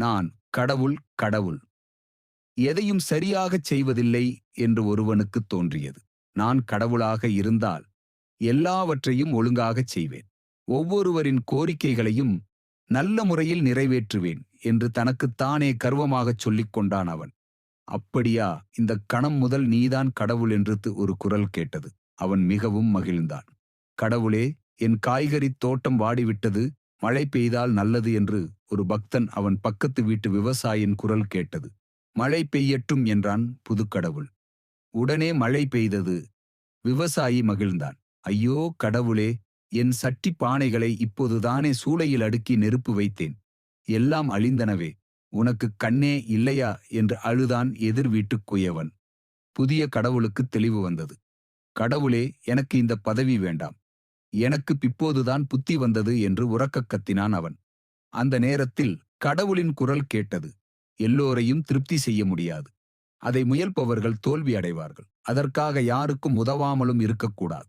நான் கடவுள் கடவுள் எதையும் சரியாகச் செய்வதில்லை என்று ஒருவனுக்குத் தோன்றியது. நான் கடவுளாக இருந்தால் எல்லாவற்றையும் ஒழுங்காகச் செய்வேன். ஒவ்வொருவரின் கோரிக்கைகளையும் நல்ல முறையில் நிறைவேற்றுவேன் என்று தனக்குத்தானே கர்வமாகச் சொல்லிக் கொண்டான் அவன். அப்படியா, இந்தக் கணம் முதல் நீதான் கடவுள் என்று ஒரு குரல் கேட்டது. அவன் மிகவும் மகிழ்ந்தான். கடவுளே, என் காய்கறித் தோட்டம் வாடிவிட்டது, மழை பெய்தால் நல்லது என்று ஒரு பக்தன் அவன் பக்கத்து வீட்டு விவசாயியின் குரல் கேட்டது. மழை பெய்யட்டும் என்றான் புதுக்கடவுள். உடனே மழை பெய்தது. விவசாயி மகிழ்ந்தான். ஐயோ கடவுளே, என் சட்டி பானைகளை இப்போதுதானே சூளையில் அடுக்கி நெருப்பு வைத்தேன், எல்லாம் அழிந்தனவே, உனக்குக் கண்ணே இல்லையா என்று அழுதான் எதிர் வீட்டுக் குயவன். புதிய கடவுளுக்குத் தெளிவு வந்தது. கடவுளே, எனக்கு இந்த பதவி வேண்டாம், எனக்கு இப்போதுதான் புத்தி வந்தது என்று உரக்கக் கத்தினான் அவன். அந்த நேரத்தில் கடவுளின் குரல் கேட்டது. எல்லோரையும் திருப்தி செய்ய முடியாது. அதை முயல்பவர்கள் தோல்வி அடைவார்கள். அதற்காக யாருக்கும் உதவாமலும் இருக்கக்கூடாது.